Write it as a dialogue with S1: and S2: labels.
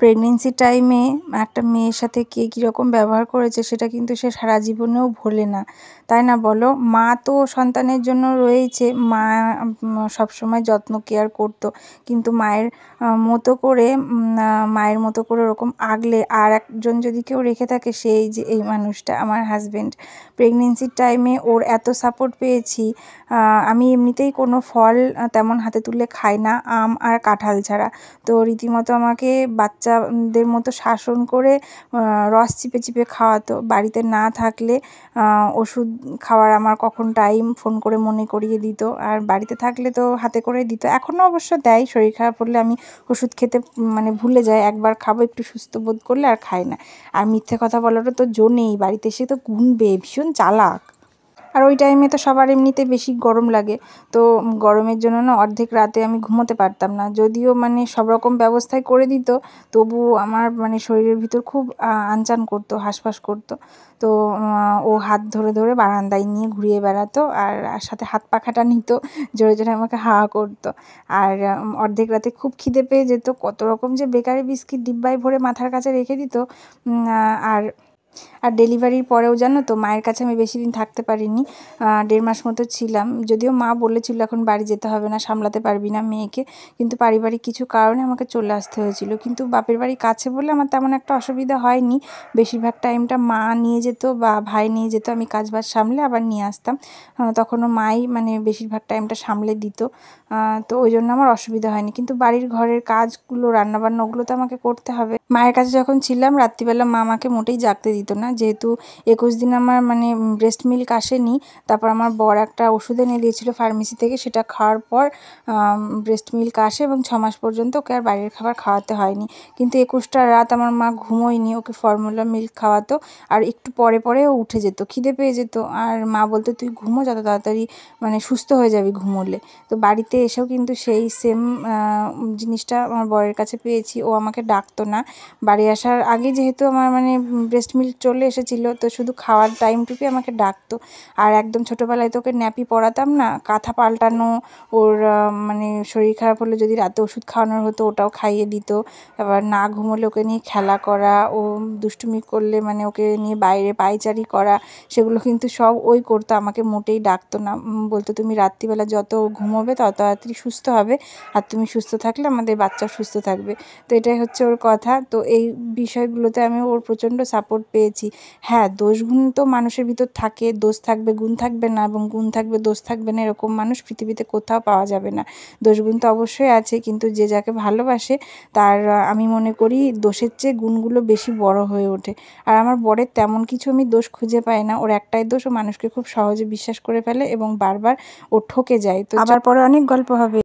S1: Pregnancy টাইমে একটা মেয়ের সাথে কে কীরকম ব্যবহার করেছে সেটা কিন্তু সে সারা জীবনেও ভোলে না, তাই না বলো? মা তো সন্তানের জন্য রয়েছে, মা সবসময় যত্ন কেয়ার করতো, কিন্তু মায়ের মতো করে ওরকম আগলে আর একজন যদি কেউ রেখে থাকে, সেই যে এই মানুষটা আমার হাজব্যান্ড। প্রেগনেন্সির টাইমে ওর এত সাপোর্ট পেয়েছি। আমি এমনিতেই কোনো ফল তেমন হাতে তুলে খাই না, আম আর কাঁঠাল ছাড়া। তো রীতিমতো আমাকে বাচ্চাদের মতো শাসন করে রস চিপে চিপে খাওয়াতো। বাড়িতে না থাকলে ওষুধ খাওয়ার আমার কখন টাইম ফোন করে মনে করিয়ে দিত, আর বাড়িতে থাকলে তো হাতে করে দিত। এখনও অবশ্য দেয়, শরীর খারাপ হলে আমি ওষুধ খেতে ভুলে যাই, একবার খাবো একটু সুস্থ বোধ করলে আর খাই না। আর মিথ্যে কথা বলারও তো জো নেই, বাড়িতে এসে তো গুনবে, ভীষণ চালাক। আর ওই টাইমে তো সবার এমনিতে বেশি গরম লাগে, তো গরমের জন্য না অর্ধেক রাতে আমি ঘুমোতে পারতাম না। যদিও সব রকম ব্যবস্থাই করে দিত, তবুও আমার শরীরের ভিতর খুব আনচান করতো, হাঁসফাঁস করতো। তো ও হাত ধরে ধরে বারান্দায় নিয়ে ঘুরিয়ে বেড়াতো, আর সাথে হাত পাখাটা নিত, জোরে জোরে আমাকে হাওয়া করতো। আর অর্ধেক রাতে খুব খিদে পেয়ে যেত, কত রকম যে বেকারি বিস্কিট ডিব্বায় ভরে মাথার কাছে রেখে দিত। আর ডেলিভারির পরেও জানো তো, মায়ের কাছে আমি বেশি দিন থাকতে পারিনি, 1.5 মাস মতো ছিলাম। যদিও মা বলেছিল এখন বাড়ি যেতে হবে না, সামলাতে পারবি না মেয়েকে, কিন্তু পারিবারিক কিছু কারণে আমাকে চলে আসতে হয়েছিল। কিন্তু বাপের বাড়ি কাছে বলে আমার তেমন একটা অসুবিধা হয়নি, বেশিরভাগ টাইমটা মা নিয়ে যেত বা ভাই নিয়ে যেত, আমি কাজবাজ সামলে আবার নিয়ে আসতাম। তখনও মাই বেশিরভাগ টাইমটা সামলে দিত, তো ওই জন্য আমার অসুবিধা হয়নি। কিন্তু বাড়ির ঘরের কাজগুলো, রান্নাবান্না, ওগুলো তো আমাকে করতে হবে। মায়ের কাছে যখন ছিলাম রাত্রিবেলা মা আমাকে মোটেই জাগতে দিত না, যেহেতু 21 দিন আমার ব্রেস্ট মিল্ক আসেনি। তারপর আমার বর একটা ওষুধ এনে দিয়েছিল ফার্মেসি থেকে, সেটা খাওয়ার পর ব্রেস্ট মিল্ক আসে, এবং 6 মাস পর্যন্ত ওকে আর বাইরের খাবার খাওয়াতে হয়নি। কিন্তু 21টা রাত আমার মা ঘুমোয়নি, ওকে ফর্মুলা মিল্ক খাওয়াতো, আর একটু পরে পরে ও উঠে যেত, খিদে পেয়ে যেত, আর মা বলতো তুই ঘুমো, যত তাড়াতাড়ি সুস্থ হয়ে যাবি ঘুমোলে। তো বাড়িতে এসেও কিন্তু সেই সেম জিনিসটা আমার বরের কাছে পেয়েছি, ও আমাকে ডাকতো না। বাড়ি আসার আগে যেহেতু আমার ব্রেস্ট মিল্ক চলে এসেছিলো, তো শুধু খাওয়ার টাইমটুকুই আমাকে ডাকতো। আর একদম ছোটোবেলায় তো ওকে ন্যাপি পরাতাম না, কাঁথা পাল্টানো, ওর শরীর খারাপ হলে যদি রাতে ওষুধ খাওয়ানোর হতো ওটাও খাইয়ে দিত। আবার না ঘুমোলে ওকে নিয়ে খেলা করা, ও দুষ্টুমি করলে ওকে নিয়ে বাইরে পায়চারি করা, সেগুলো কিন্তু সব ওই করতো, আমাকে মোটেই ডাকতো না। বলতো তুমি রাত্রিবেলা যত ঘুমোবে তত তাড়াতাড়ি সুস্থ হবে, আর তুমি সুস্থ থাকলে আমাদের বাচ্চাও সুস্থ থাকবে। তো এটাই হচ্ছে ওর কথা। তো এই বিষয়গুলোতে আমি ওর প্রচণ্ড সাপোর্ট পেয়েছি। হ্যাঁ, দোষ গুণ তো মানুষের ভিতর থাকে, দোষ থাকবে গুণ থাকবে না, এবং গুণ থাকবে দোষ থাকবে না, এরকম মানুষ পৃথিবীতে কোথাও পাওয়া যাবে না। দোষ গুণ তো অবশ্যই আছে, কিন্তু যে যাকে ভালোবাসে তার আমি মনে করি দোষের চেয়ে গুণগুলো বেশি বড় হয়ে ওঠে। আর আমার বরের তেমন কিছু আমি দোষ খুঁজে পাই না, ওর একটাই দোষ, ও মানুষকে খুব সহজে বিশ্বাস করে ফেলে এবং বারবার ও ঠকে যায়। তো আবার পরে অনেক গল্প হবে।